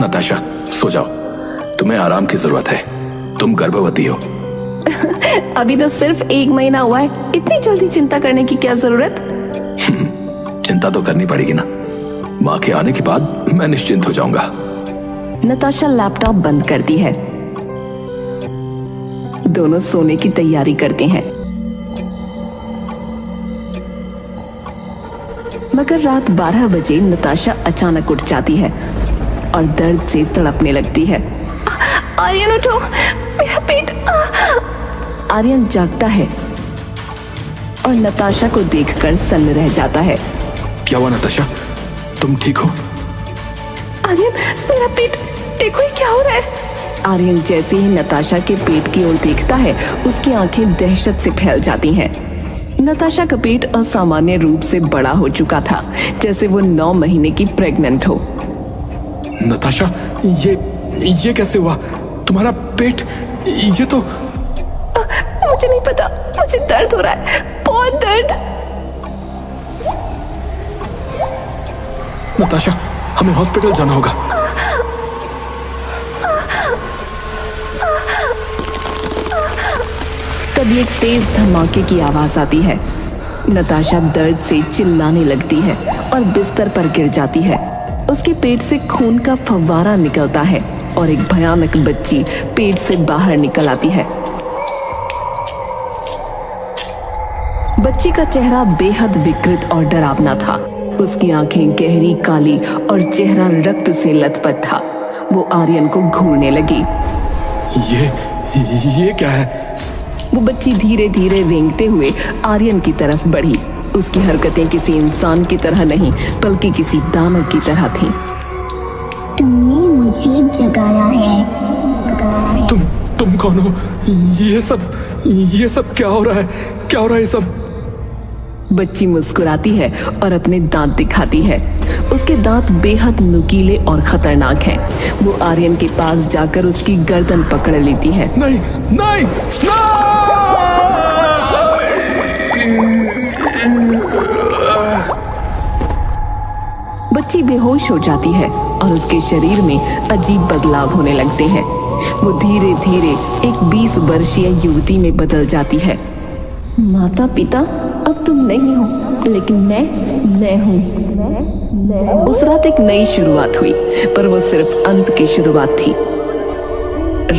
नताशा, सो जाओ, तुम्हें आराम की जरूरत है, तुम गर्भवती हो। अभी तो सिर्फ 1 महीना हुआ है, इतनी जल्दी चिंता करने की क्या जरूरत? चिंता तो करनी पड़ेगी ना, माँ के आने के बाद मैं निश्चिंत हो जाऊंगा। नताशा लैपटॉप बंद करती है। दोनों सोने की तैयारी करते हैं, मगर रात 12 बजे नताशा अचानक उठ जाती है और दर्द से तड़पने लगती है। आर्यन उठो, मेरा पेट। आर्यन जागता है और नताशा को देखकर सन्न रह जाता है। क्या हुआ नताशा, तुम ठीक हो? आर्यन, मेरा पेट देखो, ये क्या हो रहा है? आर्यन जैसे ही नताशा के पेट की ओर देखता है, उसकी आंखें दहशत से फैल जाती हैं। नताशा का पेट असामान्य रूप से बड़ा हो चुका था, जैसे वो 9 महीने की प्रेग्नेंट हो। नताशा, ये कैसे हुआ? तुम्हारा पेट, ये तो... मुझे नहीं पता, मुझे दर्द हो रहा है, बहुत दर्द। नताशा, हमें हॉस्पिटल जाना होगा। तभी एक तेज धमाके की आवाज आती है। नताशा दर्द से चिल्लाने लगती है और बिस्तर पर गिर जाती है। उसके पेट से खून का फव्वारा निकलता है और एक भयानक बच्ची पेट से बाहर निकल आती है। बच्ची का चेहरा बेहद विकृत और डरावना था। उसकी आंखें गहरी काली और चेहरा रक्त से लथपथ था। वो आर्यन को घूरने लगी। ये क्या है? वो बच्ची धीरे धीरे रेंगते हुए आर्यन की तरफ बढ़ी। उसकी हरकतें किसी इंसान की तरह नहीं, बल्कि किसी दानव की तरह थीं। तुमने मुझे जगाया है। तुम कौन हो? ये सब क्या हो रहा है? क्या हो रहा है ये सब? बच्ची मुस्कुराती है और अपने दांत दिखाती है। उसके दांत बेहद नुकीले और खतरनाक हैं। वो आर्यन के पास जाकर उसकी गर्दन पकड़ लेती है। नहीं, नहीं, बच्ची बेहोश हो जाती है और उसके शरीर में अजीब बदलाव होने लगते हैं। वो धीरे धीरे एक 20 वर्षीय युवती में बदल जाती है। माता पिता, अब तुम नहीं हो, लेकिन मैं हूँ। उस रात एक नई शुरुआत हुई, पर वो सिर्फ अंत की शुरुआत थी।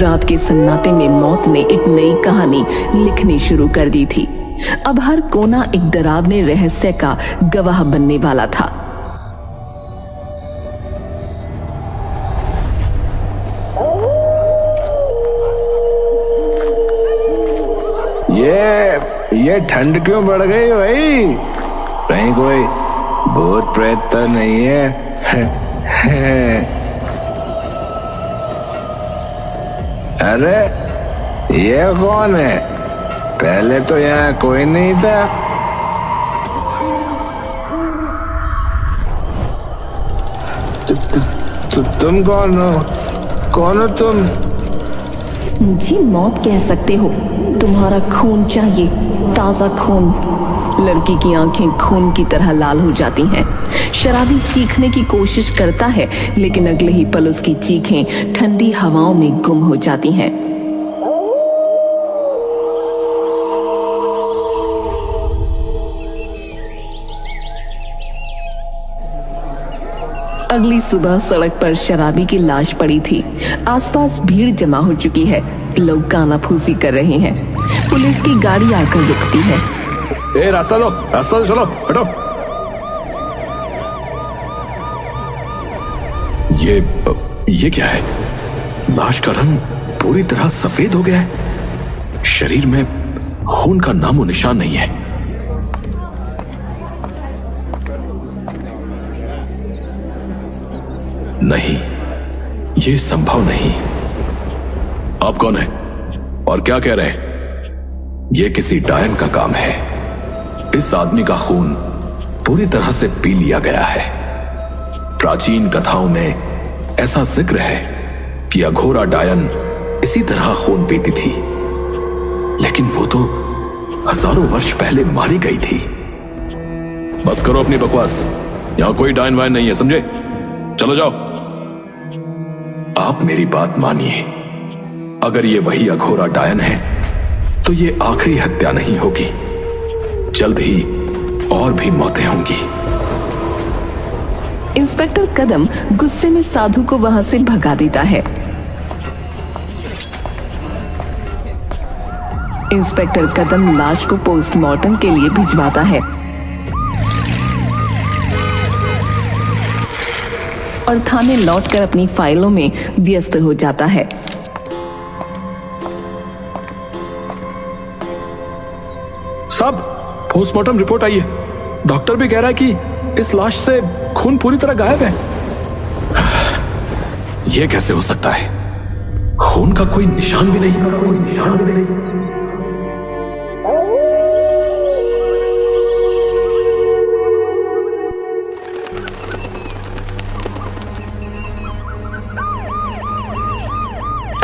रात के सन्नाटे में मौत ने एक नई कहानी लिखनी शुरू कर दी थी। अब हर कोना एक डरावने रहस्य का गवाह बनने वाला था। ये ठंड क्यों बढ़ गई भाई? कहीं कोई भूत प्रेत तो नहीं है? अरे ये कौन है? पहले तो यहाँ कोई नहीं था। तुम कौन हो? कौन हो तुम? मुझे मौत कह सकते हो। तुम्हारा खून चाहिए, ताजा खून। लड़की की आंखें खून की तरह लाल हो जाती हैं। शराबी चीखने की कोशिश करता है, लेकिन अगले ही पल उसकी चीखें ठंडी हवाओं में गुम हो जाती हैं। अगली सुबह सड़क पर शराबी की लाश पड़ी थी। आसपास भीड़ जमा हो चुकी है। लोग कानाफूसी कर रहे हैं। पुलिस की गाड़ी आकर रुकती है। रास्ता दो, चलो, हटो। ये क्या है? लाश का रंग पूरी तरह सफेद हो गया है। शरीर में खून का नामो निशान नहीं है। नहीं, ये संभव नहीं। आप कौन है और क्या कह रहे हैं? ये किसी डायन का काम है। इस आदमी का खून पूरी तरह से पी लिया गया है। प्राचीन कथाओं में ऐसा जिक्र है कि अघोरा डायन इसी तरह खून पीती थी, लेकिन वो तो हजारों वर्ष पहले मारी गई थी। बस करो अपनी बकवास। यहां कोई डायन वायन नहीं है, समझे? चलो जाओ। आप मेरी बात मानिए, अगर ये वही अघोरा डायन है तो ये आखिरी हत्या नहीं होगी, जल्द ही और भी मौतें होंगी। इंस्पेक्टर कदम गुस्से में साधु को वहां से भगा देता है। इंस्पेक्टर कदम लाश को पोस्टमार्टम के लिए भिजवाता है और थाने लौटकर अपनी फाइलों में व्यस्त हो जाता है। साहब, पोस्टमार्टम रिपोर्ट आई है। डॉक्टर भी कह रहा है कि इस लाश से खून पूरी तरह गायब है। यह कैसे हो सकता है? खून का कोई निशान भी नहीं।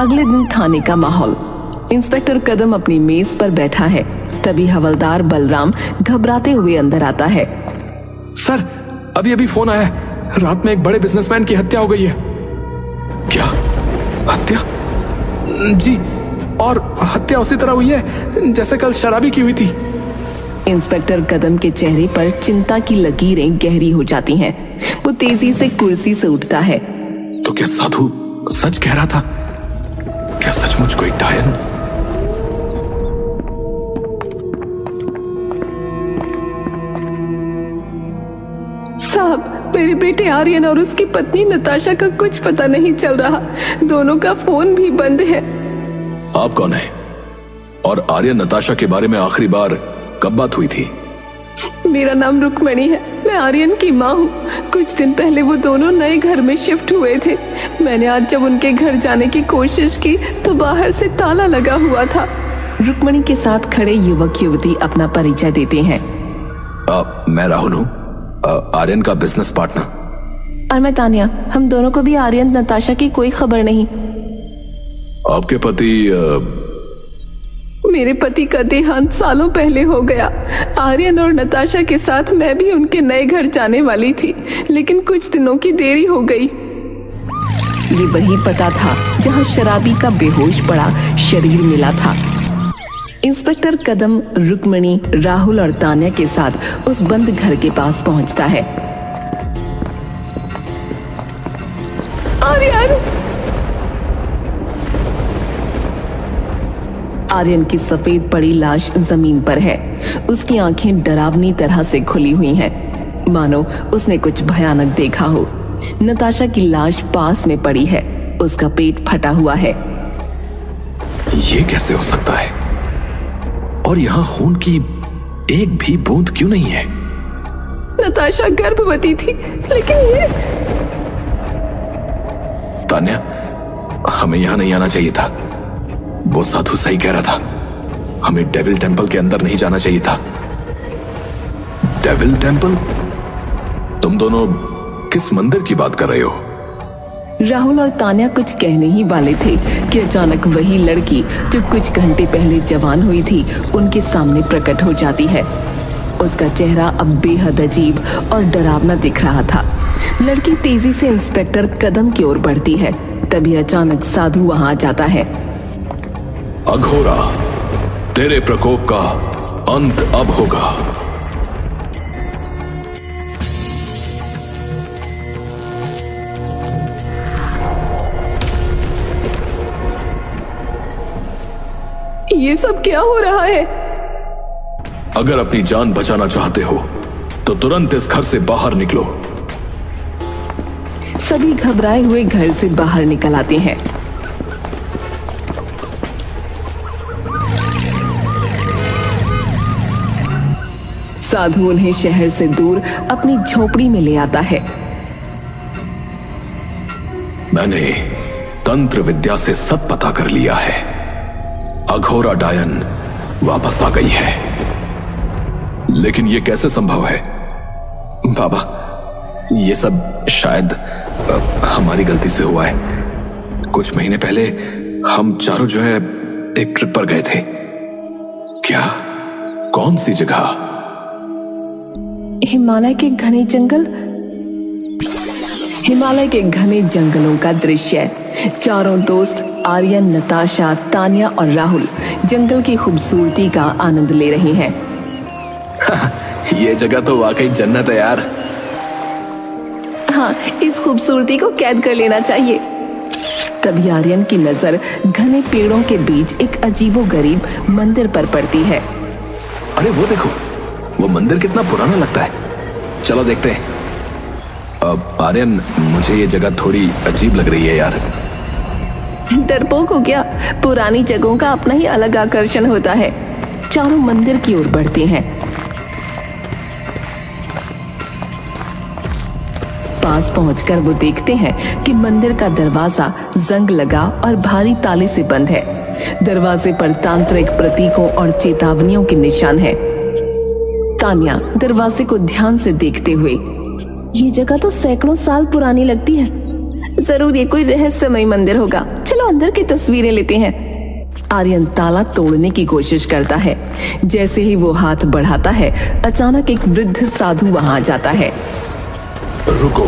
अगले दिन थाने का माहौल। इंस्पेक्टर कदम अपनी मेज पर बैठा है, तभी हवलदार बलराम घबराते हुए अंदर आता है। सर, अभी फोन आया है, रात में एक बड़े बिजनेसमैन की हत्या हो गई है। क्या हत्या? जी, और हत्या उसी तरह हुई है जैसे कल शराबी की हुई थी। इंस्पेक्टर कदम के चेहरे पर चिंता की लकीरें गहरी हो जाती हैं। वो तेजी से कुर्सी से उठता है। तो क्या साधु सच कह रहा था? क्या सचमुच कोई डायन? साहब, मेरे बेटे आर्यन और उसकी पत्नी नताशा का कुछ पता नहीं चल रहा। दोनों का फोन भी बंद है। आप कौन है? और आर्यन नताशा के बारे में आखिरी बार कब बात हुई थी? मेरा नाम रुक्मणी है। मैं आर्यन की माँ हूँ। कुछ दिन पहले वो दोनों नए घर में शिफ्ट हुए थे। मैंने आज जब उनके घर जाने की कोशिश की तो बाहर से ताला लगा हुआ था। रुक्मणी के साथ खड़े युवक युवती अपना परिचय देते हैं। मैं राहुल हूँ, आर्यन का बिजनेस पार्टनर। और मैं तानिया। हम दोनों को भी आर्यन नताशा की कोई खबर नहीं। आपके पति? मेरे पति का देहांत सालों पहले हो गया। आर्यन और नताशा के साथ मैं भी उनके नए घर जाने वाली थी, लेकिन कुछ दिनों की देरी हो गई। ये वही पता था जहां शराबी का बेहोश पड़ा शरीर मिला था। इंस्पेक्टर कदम रुक्मणी, राहुल और तान्या के साथ उस बंद घर के पास पहुंचता है। आर्यन की सफेद पड़ी लाश जमीन पर है। उसकी आंखें डरावनी तरह से खुली हुई हैं, मानो उसने कुछ भयानक देखा हो। नताशा की लाश पास में पड़ी है। उसका पेट फटा हुआ है। ये कैसे हो सकता है? और यहाँ खून की एक भी बूंद क्यों नहीं है? नताशा गर्भवती थी, लेकिन ये... तान्या, हमें यहाँ नहीं आना चाहिए था। वो साधु सही कह रहा था। हमें डेविल टेंपल के अंदर नहीं जाना चाहिए था। Devil temple? तुम दोनों किस मंदिर की बात कर रहे हो? राहुल और तान्या कुछ कहने ही वाले थे कि अचानक वही लड़की जो कुछ घंटे पहले जवान हुई थी उनके सामने प्रकट हो जाती है। उसका चेहरा अब बेहद अजीब और डरावना दिख रहा था। लड़की तेजी से इंस्पेक्टर कदम की ओर बढ़ती है, तभी अचानक साधु वहां आ जाता है। अघोरा, तेरे प्रकोप का अंत अब होगा। ये सब क्या हो रहा है? अगर अपनी जान बचाना चाहते हो तो तुरंत इस घर से बाहर निकलो। सभी घबराए हुए घर से बाहर निकल आते हैं। साधु उन्हें शहर से दूर अपनी झोपड़ी में ले आता है। मैंने तंत्र विद्या से सब पता कर लिया है। अघोरा डायन वापस आ गई है। लेकिन यह कैसे संभव है? बाबा, ये सब शायद हमारी गलती से हुआ है। कुछ महीने पहले हम चारों जो है एक ट्रिप पर गए थे। क्या? कौन सी जगह? हिमालय के घने जंगल। हिमालय के घने जंगलों का दृश्य चारों दोस्त आर्यन, नताशा, तान्या और राहुल जंगल की खूबसूरती का आनंद ले रहे हैं। ये जगह तो वाकई जन्नत है यार। हाँ, इस खूबसूरती को कैद कर लेना चाहिए। तभी आर्यन की नजर घने पेड़ों के बीच एक अजीबोगरीब मंदिर पर पड़ती है। अरे वो देखो, वो मंदिर कितना पुराना लगता है। चलो देखते हैं। अब आर्यन, मुझे ये जगह थोड़ी अजीब लग रही है यार। डरपोक हो क्या? पुरानी जगहों का अपना ही अलग आकर्षण होता है। चारों मंदिर की ओर बढ़ते हैं। पास पहुंचकर वो देखते हैं कि मंदिर का दरवाजा जंग लगा और भारी ताले से बंद है। दरवाजे पर तांत्रिक प्रतीकों और चेतावनियों के निशान है। तान्या दरवाजे को ध्यान से देखते हुए, ये जगह तो सैकड़ों साल पुरानी लगती है। जरूर ये कोई रहस्यमय मंदिर होगा। चलो अंदर की तस्वीरें लेते हैं। आर्यन ताला तोड़ने की कोशिश करता है। जैसे ही वो हाथ बढ़ाता है, अचानक एक वृद्ध साधु वहां आ जाता है। रुको।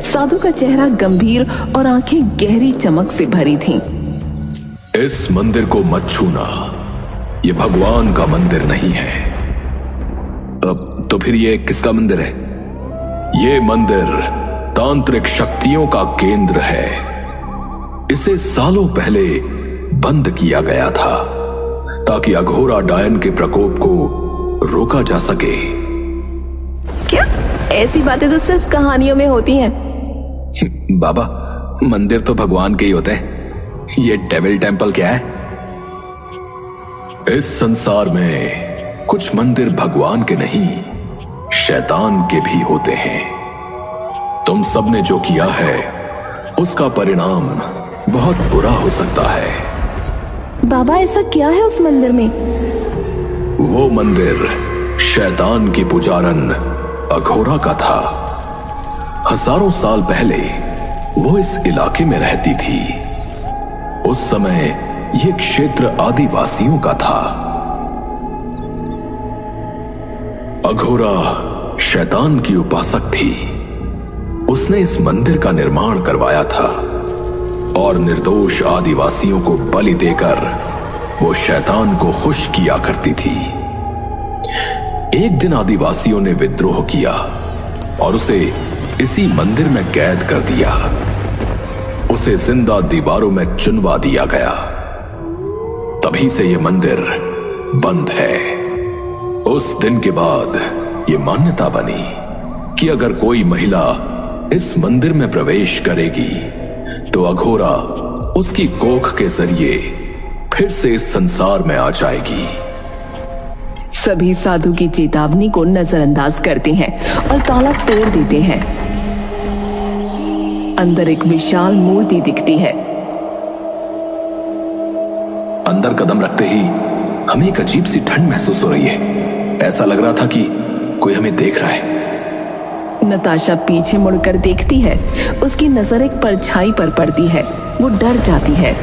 साधु का चेहरा गंभीर और आंखें गहरी चमक से भरी थीं। इस मंदिर को मत छूना। ये भगवान का मंदिर नहीं है। अब तो फिर ये किसका मंदिर है? ये मंदिर तांत्रिक शक्तियों का केंद्र है। इसे सालों पहले बंद किया गया था ताकि अघोरा डायन के प्रकोप को रोका जा सके। क्या? ऐसी बातें तो सिर्फ कहानियों में होती हैं। बाबा, मंदिर तो भगवान के ही होते हैं। ये डेविल टेम्पल क्या है? इस संसार में कुछ मंदिर भगवान के नहीं, शैतान के भी होते हैं। तुम सबने जो किया है उसका परिणाम बहुत बुरा हो सकता है। बाबा, ऐसा क्या है उस मंदिर में? वो मंदिर शैतान की पुजारन अघोरा का था। हजारों साल पहले वो इस इलाके में रहती थी। उस समय ये क्षेत्र आदिवासियों का था। अघोरा शैतान की उपासक थी। उसने इस मंदिर का निर्माण करवाया था और निर्दोष आदिवासियों को बलि देकर वो शैतान को खुश किया करती थी। एक दिन आदिवासियों ने विद्रोह किया और उसे इसी मंदिर में कैद कर दिया। उसे जिंदा दीवारों में चुनवा दिया गया। तभी से यह मंदिर बंद है। उस दिन के बाद यह मान्यता बनी कि अगर कोई महिला इस मंदिर में प्रवेश करेगी तो अघोरा उसकी कोख के जरिए फिर से इस संसार में आ जाएगी। सभी साधु की चेतावनी को नजरअंदाज करते हैं और ताला तोड़ देते हैं। अंदर एक विशाल मूर्ति दिखती है। अंदर कदम रखते ही हमें एक अजीब सी ठंड महसूस हो रही है। ऐसा लग रहा था कि कोई हमें देख रहा है। नताशा पीछे मुड़कर देखती है। उसकी नजर एक परछाई पर पड़ती है। वो डर जाती है।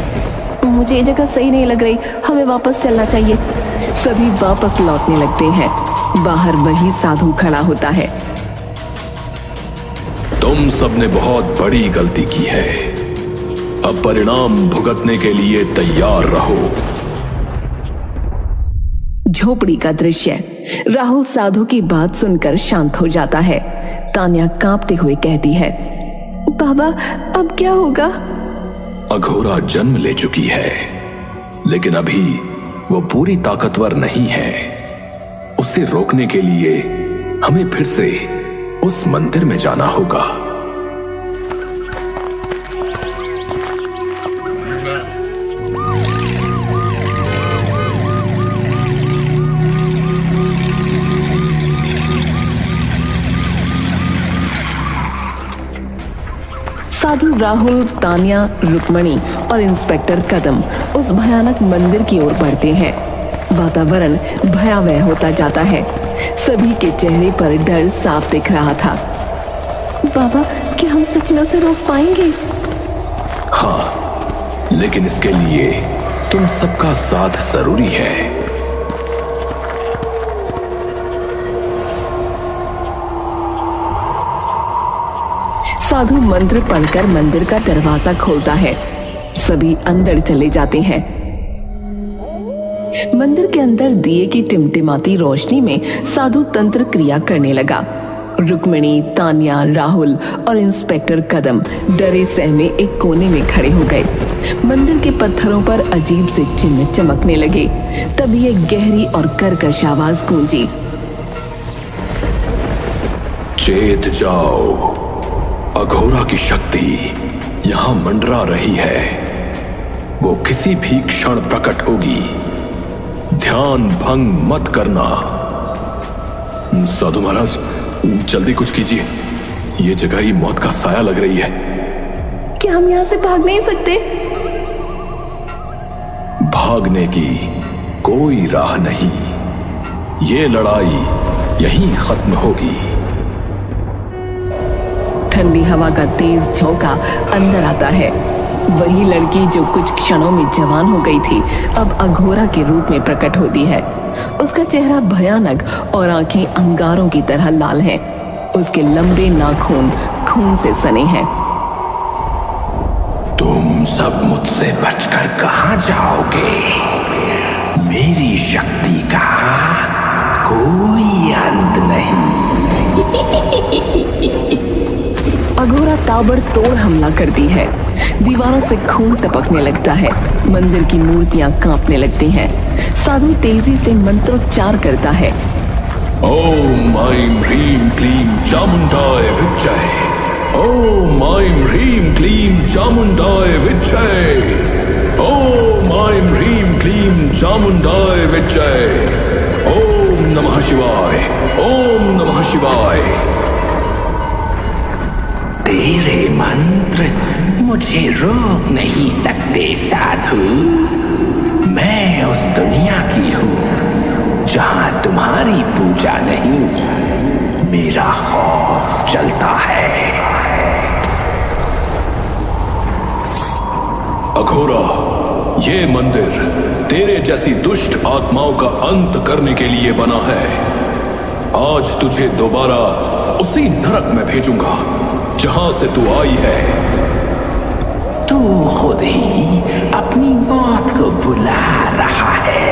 मुझे ये जगह सही नहीं लग रही, हमें वापस चलना चाहिए। सभी वापस लौटने लगते हैं। बाहर वही साधु खड़ा होता है। तुम सबने बहुत बड़ी गलती की है। अब परिणाम भुगतने के लिए तैयार रहो। झोपड़ी का दृश्य। राहुल साधु की बात सुनकर शांत हो जाता है। तान्या कांपते हुए कहती है, बाबा अब क्या होगा? अघोरा जन्म ले चुकी है, लेकिन अभी वो पूरी ताकतवर नहीं है। उसे रोकने के लिए हमें फिर से उस मंदिर में जाना होगा। साधु राहुल, तान्या, रुक्मणी और इंस्पेक्टर कदम उस भयानक मंदिर की ओर बढ़ते हैं। वातावरण भयावह होता जाता है। सभी के चेहरे पर डर साफ दिख रहा था। बाबा, क्या हम सच में उसे रोक पाएंगे? हाँ, लेकिन इसके लिए तुम सबका साथ जरूरी है। साधु मंत्र पढ़कर मंदिर का दरवाजा खोलता है। सभी अंदर चले जाते हैं। मंदिर के अंदर दिए की टिमटिमाती रोशनी में साधु तंत्र क्रिया करने लगा। रुक्मिणी, तान्या, राहुल और इंस्पेक्टर कदम डरे सहमे एक कोने में खड़े हो गए। मंदिर के पत्थरों पर अजीब से चिन्ह चमकने लगे। तभी एक गहरी और कर्कश आवाज गूंजी। चेत जाओ, अघोरा की शक्ति यहां मंडरा रही है। वो किसी भी क्षण प्रकट होगी। ध्यान भंग मत करना। साधु महाराज, जल्दी कुछ कीजिए। ये जगह ही मौत का साया लग रही है। क्या हम यहाँ से भाग नहीं सकते? भागने की कोई राह नहीं। ये लड़ाई यहीं खत्म होगी। ठंडी हवा का तेज झोंका अंदर आता है। वही लड़की जो कुछ क्षणों में जवान हो गई थी, अब अघोरा के रूप में प्रकट होती है। उसका चेहरा भयानक और आंखें अंगारों की तरह लाल हैं। उसके लंबे नाखून खून से सने हैं। तुम सब मुझसे बचकर कहां जाओगे? मेरी शक्ति का कोई अंत नहीं। अघोरा ताबड़तोड़ हमला करती है। दीवारों से खून टपकने लगता है। मंदिर की मूर्तियां कांपने लगती हैं। साधु तेजी से मंत्रोच्चार करता है। ओम ऐं ह्रीं क्लीं चामुंडाय विद्महे। ओम ऐं ह्रीं क्लीं चामुंडाय विद्महे। ओम ऐं ह्रीं क्लीं चामुंडाय विद्महे। ओम नमः शिवाय। ओम नमः शिवाय। तेरे मंत्र मुझे रोक नहीं सकते साधु। मैं उस दुनिया की हूं जहां तुम्हारी पूजा नहीं, मेरा खौफ चलता है। अघोरा, ये मंदिर तेरे जैसी दुष्ट आत्माओं का अंत करने के लिए बना है। आज तुझे दोबारा उसी नरक में भेजूंगा जहां से तू आई है। तू खुद ही अपनी मौत को बुला रहा है।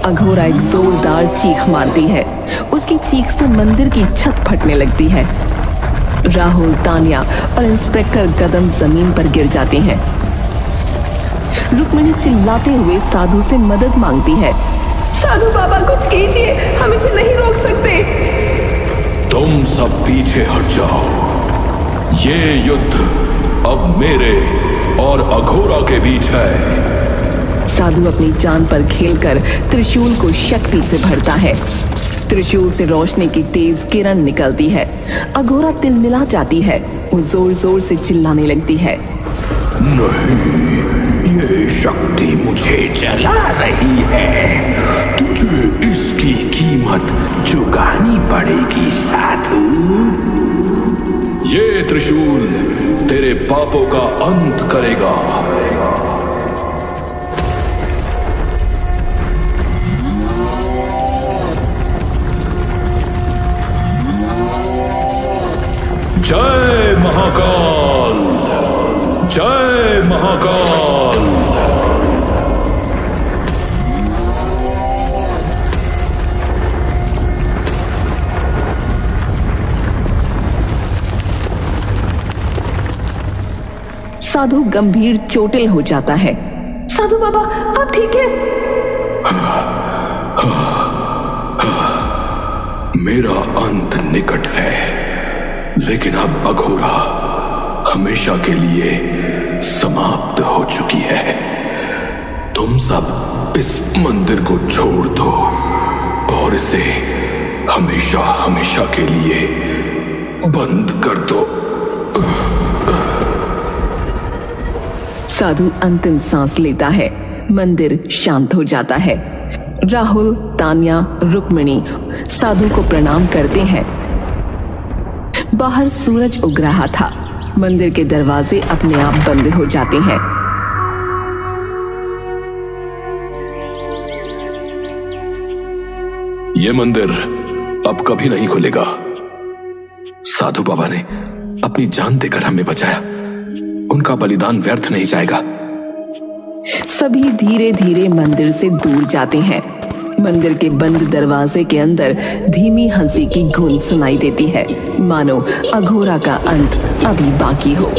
अघोरा एक जोरदार चीख मारती है। उसकी चीख से मंदिर की छत फटने लगती है। राहुल, तान्या और इंस्पेक्टर कदम जमीन पर गिर जाते हैं। रुक्मिणी चिल्लाते हुए साधु से मदद मांगती है। साधु बाबा, कुछ कीजिए, हम इसे नहीं रोक सकते। तुम सब पीछे हट जाओ। ये युद्ध अब मेरे और अघोरा के बीच है। साधु अपनी जान पर खेलकर त्रिशूल को शक्ति से भरता है। त्रिशूल से रोशनी की तेज किरण निकलती है। अघोरा तिलमिला जाती है। वो जोर जोर से चिल्लाने लगती है। नहीं, ये शक्ति मुझे जला रही है। तुझे इसकी कीमत चुकानी पड़ेगी साधु। ये त्रिशूल तेरे पापों का अंत करेगा। जय महाकाल, जय महाकाल। साधु गंभीर चोटिल हो जाता है। साधु बाबा, आप ठीक है? मेरा अंत निकट है, लेकिन अब अघोरा हमेशा के लिए समाप्त हो चुकी है। तुम सब इस मंदिर को छोड़ दो और इसे हमेशा हमेशा के लिए बंद कर दो। साधु अंतिम सांस लेता है। मंदिर शांत हो जाता है। राहुल, तान्या, रुक्मिणी साधु को प्रणाम करते हैं। बाहर सूरज उग रहा था। मंदिर के दरवाजे अपने आप बंद हो जाते हैं। यह मंदिर अब कभी नहीं खुलेगा। साधु बाबा ने अपनी जान देकर हमें बचाया, उनका बलिदान व्यर्थ नहीं जाएगा। सभी धीरे धीरे मंदिर से दूर जाते हैं। मंदिर के बंद दरवाजे के अंदर धीमी हंसी की गूंज सुनाई देती है, मानो अघोरा का अंत अभी बाकी हो।